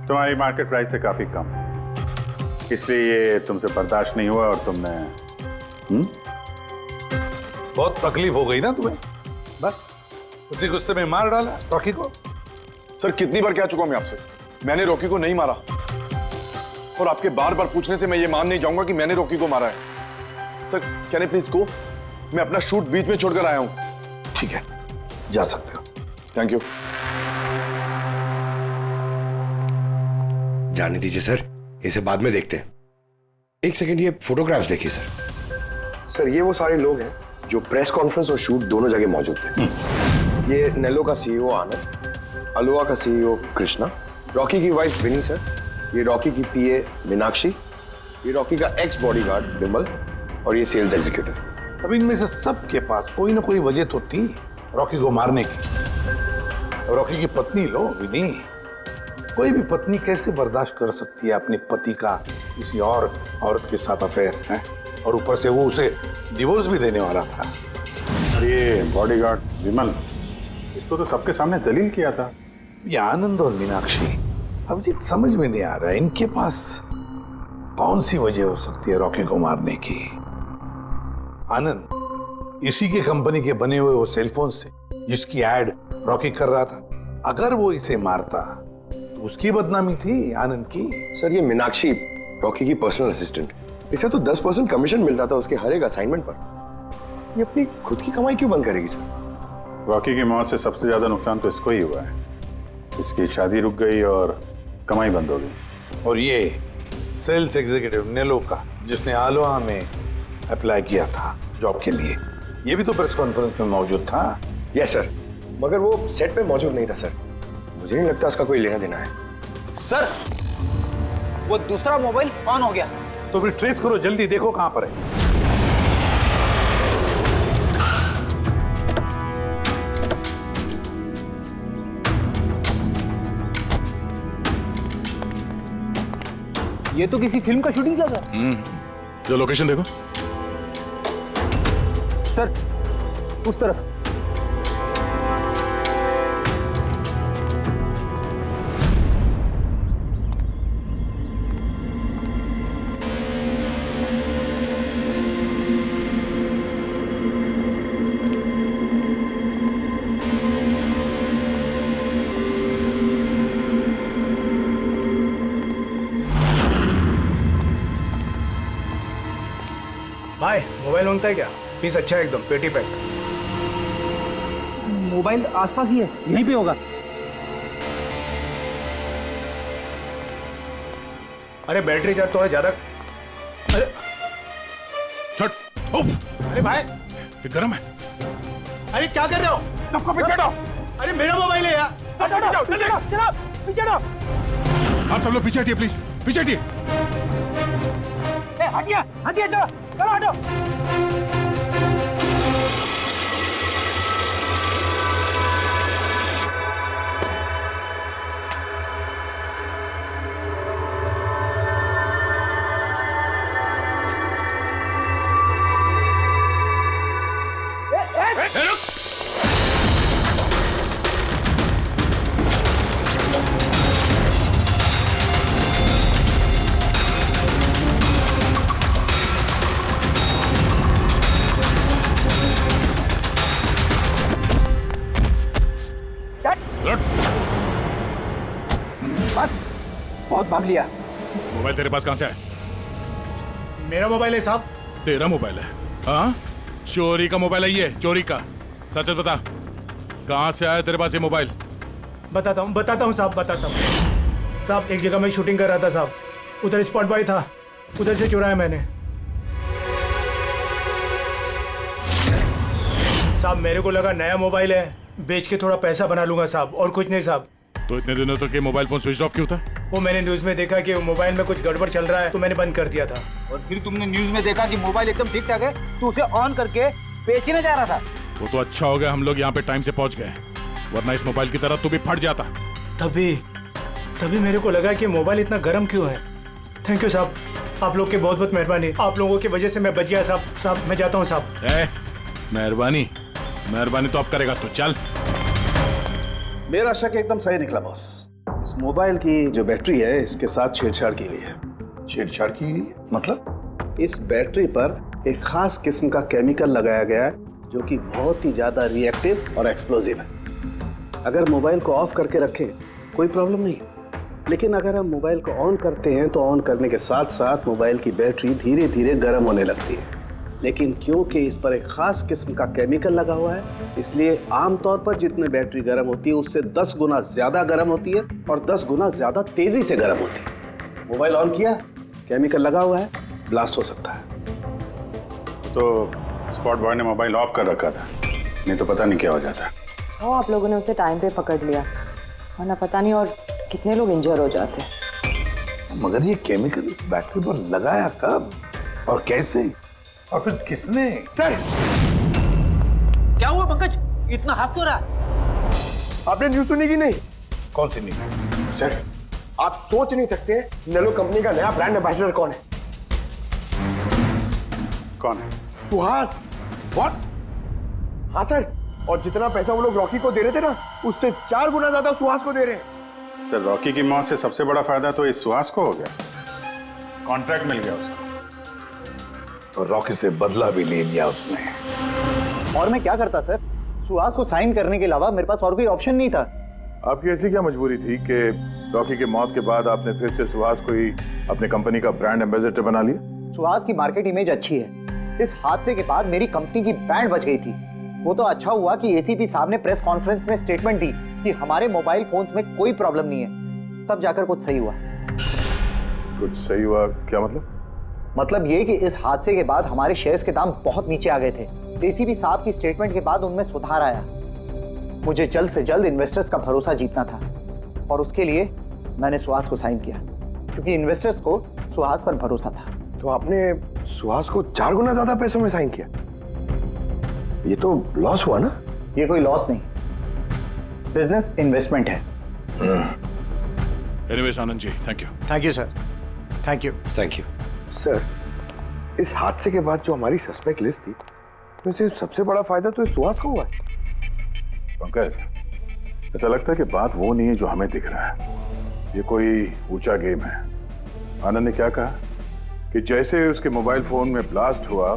[SPEAKER 13] तुम्हारी मार्केट प्राइस से काफी कम, इसलिए ये तुमसे बर्दाश्त नहीं हुआ और तुमने
[SPEAKER 7] बहुत तकलीफ हो गई ना तुम्हें, बस उसी गुस्से में मार डाला रॉकी को।
[SPEAKER 14] सर, कितनी बार कह चुका हूं मैं आपसे, मैंने रॉकी को नहीं मारा, और आपके बार बार पूछने से मैं ये मान नहीं जाऊंगा कि मैंने रॉकी को मारा है। Sir, can I please go? मैं अपना शूट बीच में छोड़कर आया हूं।
[SPEAKER 7] ठीक है, जा सकते हो।
[SPEAKER 14] Thank you.
[SPEAKER 12] जाने दीजिए सर, इसे बाद में देखते हैं। एक सेकंड, ये फोटोग्राफ्स देखिए सर। सर, ये वो सारे लोग हैं जो प्रेस कॉन्फ्रेंस और शूट दोनों जगह मौजूद थे। ये नेलो का सीईओ आनंद, अलोहा का सीईओ कृष्णा, रॉकी की वाइफ विनी सर, ये रॉकी की पीए मीनाक्षी, ये रॉकी का एक्स बॉडीगार्ड विमल, और ये सेल्स एग्जीक्यूटिव।
[SPEAKER 7] अब इनमें से सबके पास कोई ना कोई वजह तो थी रॉकी को मारने की। रॉकी की पत्नी लो विनी, कोई भी पत्नी कैसे बर्दाश्त कर सकती है अपने पति का किसी और औरत के साथ अफेयर है, और ऊपर से वो उसे डिवोर्स भी देने वाला था।
[SPEAKER 13] ये बॉडीगार्ड विमल, इसको तो सबके सामने जलील किया था।
[SPEAKER 7] ये आनंद और मीनाक्षी, अब ये समझ में नहीं आ रहा है इनके पास कौन सी वजह हो सकती है रॉकी को मारने की। आनंद इसी के कंपनी के बने हुए वो सेलफोन से जिसकी एड रॉकी कर रहा था, अगर वो इसे मारता तो उसकी बदनामी थी आनंद की।
[SPEAKER 12] सर, ये मीनाक्षी रॉकी की पर्सनल असिस्टेंट, इसे तो 10% कमीशन मिलता था उसके हर एक असाइनमेंट पर। ये अपनी खुद की कमाई क्यों बंद करेगी सर?
[SPEAKER 13] रॉकी की मौत से सबसे ज्यादा नुकसान तो इसको ही हुआ है। इसकी शादी रुक गई और कमाई बंद हो गई।
[SPEAKER 7] और ये सेल्स एग्जीक्यूटिव नेलो का, जिसने आलोहा में अप्लाई किया था जॉब के लिए, ये भी तो प्रेस कॉन्फ्रेंस में मौजूद था।
[SPEAKER 12] यस सर, मगर वो सेट पे मौजूद नहीं था सर। मुझे नहीं लगता उसका कोई लेना देना है।
[SPEAKER 3] सर, वो दूसरा मोबाइल ऑन हो गया।
[SPEAKER 7] तो फिर ट्रेस करो, जल्दी देखो कहां पर है।
[SPEAKER 3] ये तो किसी फिल्म का शूटिंग लगा।
[SPEAKER 14] जो लोकेशन देखो
[SPEAKER 3] सर, उस तरफ।
[SPEAKER 11] भाई मोबाइल मांगता है क्या? पीस अच्छा है एकदम, पेटी पैक।
[SPEAKER 3] मोबाइल आसपास ही है, यहीं पे होगा।
[SPEAKER 11] अरे बैटरी चार्ज थोड़ा ज्यादा। अरे
[SPEAKER 9] छट।
[SPEAKER 11] अरे भाई,
[SPEAKER 9] ये गर्म है।
[SPEAKER 11] अरे क्या कर रहे हो?
[SPEAKER 13] सबको पीछे हटो।
[SPEAKER 11] अरे मेरा मोबाइल है यार।
[SPEAKER 3] चलो।
[SPEAKER 9] आप सब लोग पीछे हटिए प्लीज, पीछे हटिए।
[SPEAKER 3] हटिए, चलो हटो। बहुत भाग लिया।
[SPEAKER 9] मोबाइल तेरे पास कहां से आया?
[SPEAKER 11] मेरा मोबाइल है साहब।
[SPEAKER 9] तेरा मोबाइल है? हाँ, चोरी का मोबाइल है ये, चोरी का। सच सच बता, कहां से आया तेरे पास ये मोबाइल?
[SPEAKER 15] बताता हूँ साहब, बताता हूँ साहब। एक जगह मैं शूटिंग कर रहा था साहब, उधर स्पॉट बॉय था, उधर से चुराया मैंने साहब। मेरे को लगा नया मोबाइल है, बेच के थोड़ा पैसा बना लूंगा साहब, और कुछ नहीं साहब।
[SPEAKER 9] तो इतने दिनों तक ये मोबाइल फोन स्विच ऑफ क्यों था?
[SPEAKER 15] वो मैंने न्यूज में देखा कि मोबाइल में कुछ गड़बड़ चल रहा है, तो मैंने बंद कर दिया था।
[SPEAKER 3] और फिर तुमने न्यूज में देखा कि मोबाइल एकदम ठीक ठाक है, तो उसे ऑन करके बेचने जा रहा था।
[SPEAKER 9] वो तो अच्छा हो गया हम लोग यहाँ पे टाइम से पहुंच गए, वरना इस मोबाइल की तरह तू भी फट जाता।
[SPEAKER 15] तभी मेरे को लगा कि मोबाइल इतना गर्म क्यों है। थैंक यू साहब, आप लोग के बहुत बहुत मेहरबानी। आप लोगों की वजह से मैं बच गया साहब। साहब मैं जाता हूँ साहब।
[SPEAKER 9] मेहरबानी तो अब करेगा तो चल।
[SPEAKER 11] मेरा शक एकदम सही निकला बॉस। इस मोबाइल की जो बैटरी है, इसके साथ छेड़छाड़ की गई है।
[SPEAKER 7] छेड़छाड़ की गई मतलब?
[SPEAKER 11] इस बैटरी पर एक खास किस्म का केमिकल लगाया गया है जो कि बहुत ही ज्यादा रिएक्टिव और एक्सप्लोजिव है। अगर मोबाइल को ऑफ करके रखें कोई प्रॉब्लम नहीं, लेकिन अगर हम मोबाइल को ऑन करते हैं तो ऑन करने के साथ साथ मोबाइल की बैटरी धीरे धीरे गर्म होने लगती है। लेकिन क्योंकि इस पर एक खास किस्म का केमिकल लगा हुआ है, इसलिए आमतौर पर जितने बैटरी गर्म होती है उससे 10 गुना ज्यादा गर्म होती है और 10 गुना ज्यादा तेजी से गर्म होती है। मोबाइल ऑन किया, केमिकल लगा हुआ है, ब्लास्ट हो सकता है।
[SPEAKER 13] तो स्पॉट बॉय ने मोबाइल ऑफ कर रखा था, नहीं तो पता नहीं क्या हो जाता।
[SPEAKER 10] आप लोगों ने उसे टाइम पे पकड़ लिया, वरना पता नहीं और कितने लोग इंजर हो जाते।
[SPEAKER 7] मगर ये केमिकल इस बैटरी पर लगाया कब और कैसे, और फिर किसने?
[SPEAKER 3] सर क्या हुआ पंकज, इतना हाफ क्यों रहा?
[SPEAKER 12] आपने न्यूज सुनी कि नहीं?
[SPEAKER 7] कौन सी नहीं?
[SPEAKER 12] सर आप सोच नहीं सकते नेलो कंपनी का नया ब्रांड एम्बेसडर कौन है?
[SPEAKER 13] कौन है?
[SPEAKER 12] सुहास। व्हाट? हाँ सर, और जितना पैसा वो लोग रॉकी को दे रहे थे ना, उससे 4 गुना ज्यादा सुहास को दे रहे हैं।
[SPEAKER 13] सर रॉकी की मौत से सबसे बड़ा फायदा तो इस सुहास को हो गया, कॉन्ट्रैक्ट मिल गया उसको,
[SPEAKER 7] और रॉकी से बदला भी ले लिया उसने।
[SPEAKER 2] और मैं क्या करता सर, सुहास को साइन करने के अलावा मेरे पास और कोई ऑप्शन नहीं था।
[SPEAKER 9] आपकी ऐसी क्या मजबूरी थी कि रॉकी के मौत के बाद आपने फिर से सुहास को ही अपने कंपनी का ब्रांड एम्बेसडर बना लिया?
[SPEAKER 2] सुहास की मार्केट इमेज अच्छी है, इस हादसे के बाद मेरी कंपनी की ब्रांड बच गई थी। वो तो अच्छा हुआ कि एसीपी साहब ने प्रेस कॉन्फ्रेंस में स्टेटमेंट दी कि हमारे मोबाइल फोन्स में कोई प्रॉब्लम नहीं है, तब जाकर कुछ सही हुआ।
[SPEAKER 9] कुछ सही हुआ क्या मतलब?
[SPEAKER 2] मतलब ये कि इस हादसे के बाद हमारे शेयर्स के दाम बहुत नीचे आ गए थे। एसीपी साहब की स्टेटमेंट के बाद उनमें सुधार आया। मुझे जल्द से जल्द इन्वेस्टर्स का भरोसा जीतना था और उसके लिए मैंने सुहास को साइन किया, क्योंकि इन्वेस्टर्स को सुहास पर भरोसा था।
[SPEAKER 12] तो आपने सुहास को 4 गुना ज्यादा पैसों में साइन किया? ये तो लॉस हुआ ना?
[SPEAKER 2] ये कोई लॉस नहीं, बिजनेस इन्वेस्टमेंट है।
[SPEAKER 9] Anyways Anand ji, thank you.
[SPEAKER 15] Thank you sir, thank you.
[SPEAKER 12] Thank you sir. इस हादसे के बाद जो हमारी सस्पेक्ट लिस्ट थी, वैसे सबसे बड़ा फायदा तो इस सुहास को हुआ है।
[SPEAKER 9] पंकज, ऐसा लगता है कि बात वो नहीं है जो हमें दिख रहा है, ये कोई ऊंचा गेम है। आनंद ने क्या कहा कि जैसे उसके मोबाइल फोन में ब्लास्ट हुआ,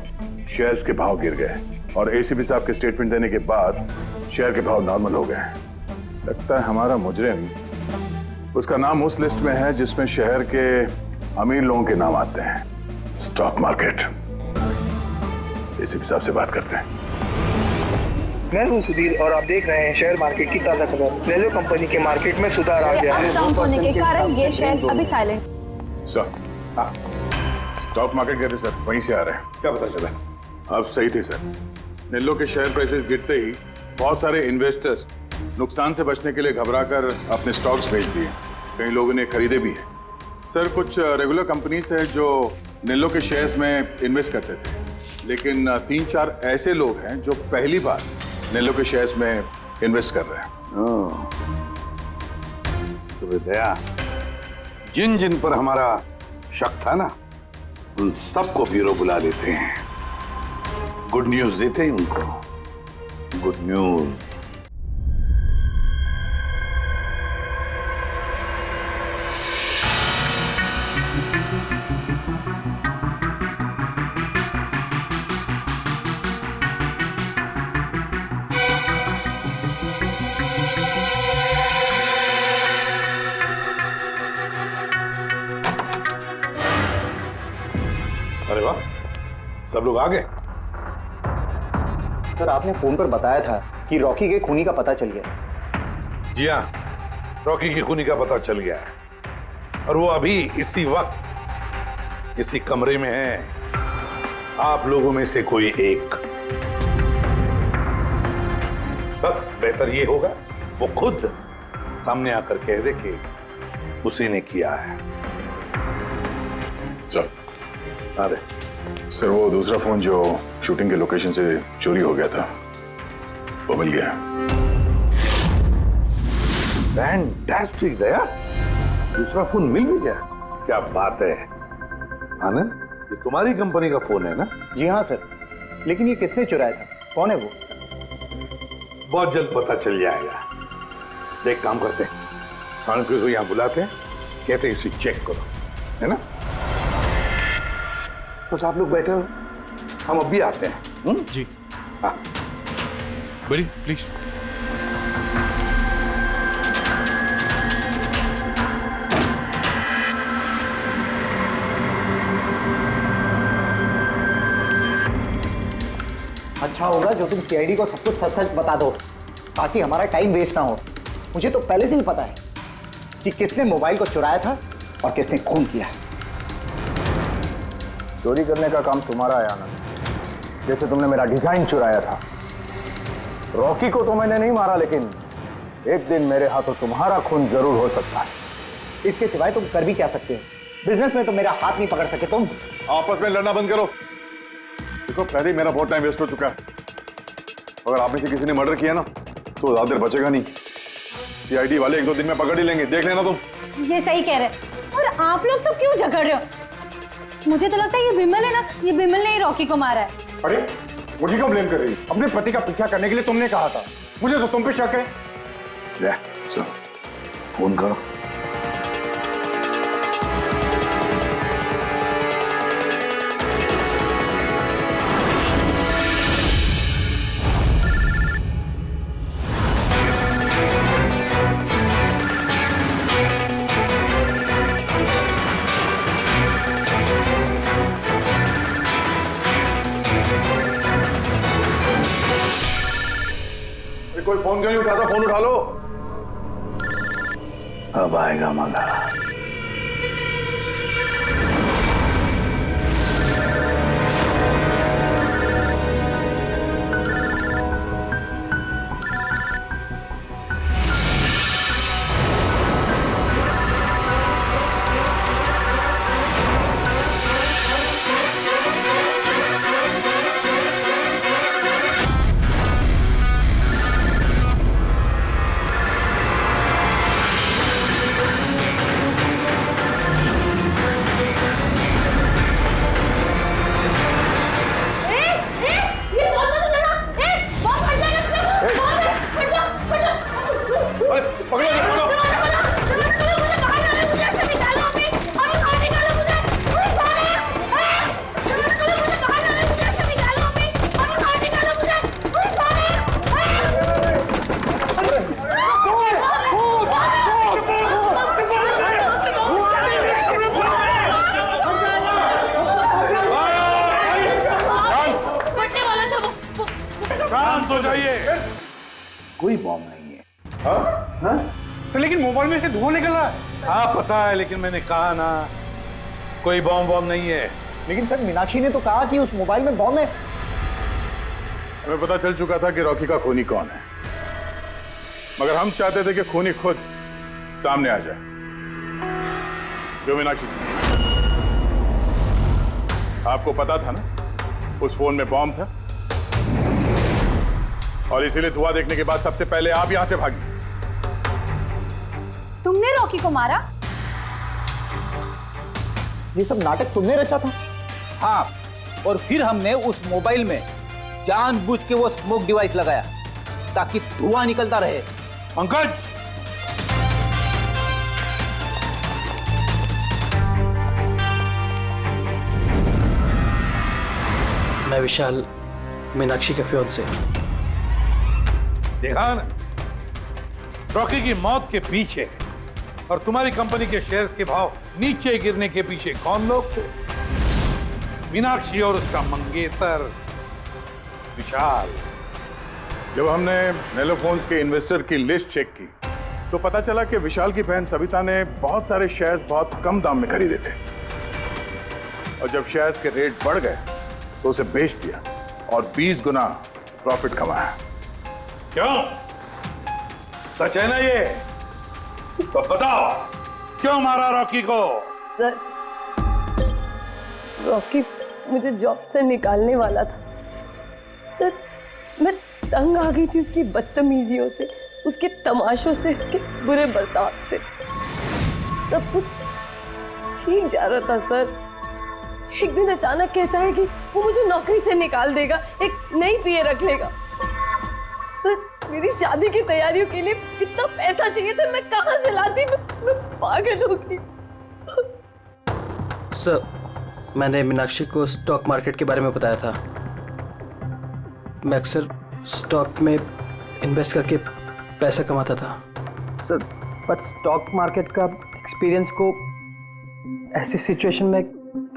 [SPEAKER 9] शेयर्स के भाव गिर गए और एसीपी साहब के स्टेटमेंट देने के बाद शेयर के भाव नॉर्मल हो गए। लगता है हमारा मुजरिम, उसका नाम उस लिस्ट में है जिसमें शहर के अमीर लोगों के नाम आते हैं, स्टॉक मार्केट। एसीपी साहब से बात करते हैं।
[SPEAKER 16] मैं हूं सुधीर और आप देख रहे हैं शेयर मार्केट की ताजा खबर। नेलो कंपनी के मार्केट में सुधार आ गया है।
[SPEAKER 5] डाउन होने के कारण ये शेयर अभी साइलेंट।
[SPEAKER 9] सर, स्टॉक मार्केट गए थे सर, वहीं से आ रहे हैं।
[SPEAKER 7] क्या पता चला?
[SPEAKER 9] आप सही थे सर, नेलो के शेयर प्राइसेस गिरते ही बहुत सारे इन्वेस्टर्स नुकसान से बचने के लिए घबराकर अपने स्टॉक्स बेच दिए, कई लोगों ने खरीदे भी हैं। सर कुछ रेगुलर कंपनीज है जो नेलो के शेयर्स में इन्वेस्ट करते थे, लेकिन 3-4 ऐसे लोग हैं जो पहली बार नेलो के शेयर्स में इन्वेस्ट कर रहे हैं।
[SPEAKER 7] तो दया, जिन जिन पर हमारा शक था ना, उन सबको ब्यूरो बुला लेते हैं, गुड न्यूज देते हैं उनको, गुड न्यूज।
[SPEAKER 9] अरे वाह, सब लोग आ गए।
[SPEAKER 2] सर आपने फोन पर बताया था कि रॉकी के खूनी का पता चल गया।
[SPEAKER 9] जी हाँ,
[SPEAKER 7] रॉकी की खूनी का पता चल गया है और वो अभी इसी वक्त इसी कमरे में है। आप लोगों में से कोई एक, बस बेहतर ये होगा वो खुद सामने आकर कह दे कि उसी ने किया है।
[SPEAKER 14] चल
[SPEAKER 7] अरे
[SPEAKER 14] सर, वो दूसरा फोन जो शूटिंग के लोकेशन से चोरी हो गया था वो मिल गया।
[SPEAKER 7] फैंटास्टिक दया, दूसरा फोन मिल भी गया। क्या बात है आनंद, ये तुम्हारी कंपनी का फोन है ना?
[SPEAKER 2] जी हाँ सर, लेकिन ये किसने चुराया था, कौन है वो?
[SPEAKER 7] बहुत जल्द पता चल जाएगा। एक काम करते हैं, साणुके को यहाँ बुलाते हैं, कहते हैं इसे चेक करो, है ना? बस आप लोग बैठे हो, हम अभी आते हैं।
[SPEAKER 13] जी
[SPEAKER 7] हाँ
[SPEAKER 13] बड़ी प्लीज।
[SPEAKER 2] अच्छा होगा जो तुम सीआईडी को सब कुछ सच सच बता दो, ताकि हमारा टाइम वेस्ट ना हो। मुझे तो पहले से ही पता है कि किसने मोबाइल को चुराया था और किसने खून किया।
[SPEAKER 11] चोरी करने का काम तुम्हारा है आनंद, जैसे तुमने मेरा डिजाइन चुराया था। रॉकी को तो मैंने नहीं मारा, लेकिन एक दिन मेरे हाथों तुम्हारा खून जरूर हो सकता है।
[SPEAKER 2] इसके सिवाय तुम कर भी क्या सकते हो? बिजनेस में तो मेरा हाथ नहीं पकड़ सके तुम।
[SPEAKER 14] आपस में लड़ना बंद करो। देखो पहले ही मेरा बहुत टाइम वेस्ट हो चुका है। अगर आप में से किसी ने मर्डर किया ना तो ज्यादा देर बचेगा नहीं। सीआईडी वाले 1-2 दिन में पकड़ ही लेंगे, देख लेना तुम।
[SPEAKER 5] ये सही कह रहे हैं। और आप लोग सब क्यों झगड़ रहे हो? मुझे तो लगता है ये बिमल है ना, ये बिमल ने ही रॉकी को मारा है।
[SPEAKER 13] अरे मुझे क्यों ब्लेम कर रही है? अपने पति का पीछा करने के लिए तुमने कहा था, मुझे तो तुम पे शक है।
[SPEAKER 7] ले, चलो फोन करो।
[SPEAKER 14] कोई फोन क्यों नहीं उठाता? फोन उठा लो।
[SPEAKER 7] अब आएगा मजा। शांत हो जाइए। कोई बॉम्ब नहीं है। हाँ?
[SPEAKER 13] तो लेकिन मोबाइल में से धुआं निकल रहा है।
[SPEAKER 7] हाँ पता है, लेकिन मैंने कहा ना कोई बॉम्ब नहीं है।
[SPEAKER 2] लेकिन सर मीनाक्षी ने तो कहा कि उस मोबाइल में बॉम्ब है।
[SPEAKER 14] हमें पता चल चुका था कि रॉकी का खूनी कौन है, मगर हम चाहते थे कि खूनी खुद सामने आ जाए। जो मीनाक्षी, आपको पता था ना उस फोन में बॉम्ब था, और इसीलिए धुआं देखने के बाद सबसे पहले आप यहां से भागी।
[SPEAKER 5] तुमने रॉकी को मारा?
[SPEAKER 2] ये सब नाटक तुमने रचा था?
[SPEAKER 3] हाँ, और फिर हमने उस मोबाइल में जानबूझ के वो स्मोक डिवाइस लगाया ताकि धुआं निकलता रहे।
[SPEAKER 7] पंकज,
[SPEAKER 8] मैं विशाल, मीनाक्षी के फियांसे।
[SPEAKER 7] देखा ना, रॉकी की मौत के पीछे और तुम्हारी कंपनी के शेयर्स के भाव नीचे गिरने के पीछे कौन लोग थे? मीनाक्षी और उसका मंगेतर विशाल।
[SPEAKER 14] जब हमने नेलोफोन्स के इन्वेस्टर की लिस्ट चेक की
[SPEAKER 9] तो पता चला कि विशाल की बहन सविता ने बहुत सारे शेयर्स बहुत कम दाम में खरीदे थे और जब शेयर्स के रेट बढ़ गए तो उसे बेच दिया और 20 गुना प्रॉफिट कमाया।
[SPEAKER 7] क्यों? सच है ना ये? तो बताओ क्यों मारा रॉकी को?
[SPEAKER 4] सर, रॉकी मुझे जॉब से निकालने वाला था सर। मैं तंग आ गई थी उसकी बदतमीजियों से, उसके तमाशों से, उसके बुरे बर्ताव से। सब कुछ ठीक जा रहा था सर। एक दिन अचानक कहता है कि वो मुझे नौकरी से निकाल देगा, एक नई पीए रख लेगा। सर, मेरी शादी की तैयारियों के लिए इतना पैसा चाहिए था, मैं कहां से लाती? मैं पागल हो गई।
[SPEAKER 8] सर, मैंने मीनाक्षी को स्टॉक मार्केट के बारे में बताया था। मैं अक्सर स्टॉक में इन्वेस्ट करके पैसा कमाता था सर, बट स्टॉक मार्केट का एक्सपीरियंस को ऐसी सिचुएशन में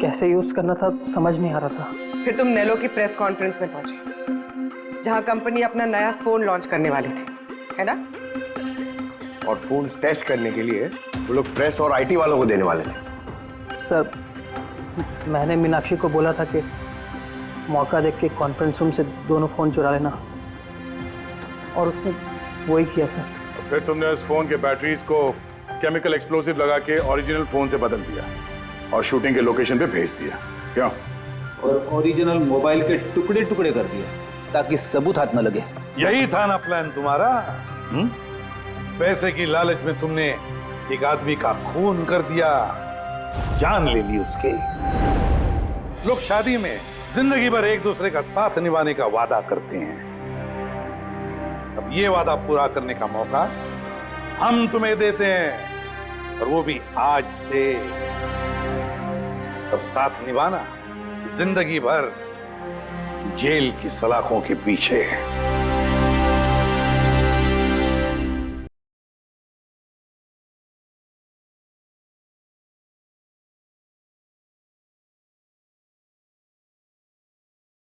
[SPEAKER 8] कैसे यूज करना था समझ नहीं आ रहा था।
[SPEAKER 17] फिर तुम नेलो की प्रेस कॉन्फ्रेंस में पहुंचे जहां कंपनी अपना नया फोन लॉन्च करने वाली थी, है ना?
[SPEAKER 12] और फोन टेस्ट करने के लिए वो लोग प्रेस और आईटी वालों को देने वाले थे।
[SPEAKER 8] सर, मैंने मीनाक्षी को बोला था कि मौका देख के कॉन्फ्रेंस रूम से दोनों फोन चुरा लेना, और उसने वही किया सर।
[SPEAKER 9] फिर तुमने उस फोन के बैटरीज को केमिकल एक्सप्लोसिव लगा के ओरिजिनल फोन से बदल दिया और शूटिंग के लोकेशन पे भेज दिया, क्यों?
[SPEAKER 3] और ओरिजिनल मोबाइल के टुकड़े टुकड़े कर दिए ताकि सबूत हाथ न लगे।
[SPEAKER 7] यही था ना प्लान तुम्हारा? पैसे की लालच में तुमने एक आदमी का खून कर दिया, जान ले ली उसके। लोग शादी में जिंदगी भर एक दूसरे का साथ निभाने का वादा करते हैं। अब ये वादा पूरा करने का मौका हम तुम्हें देते हैं, और वो भी आज से। अब साथ निभाना जिंदगी भर जेल की सलाखों के पीछे है।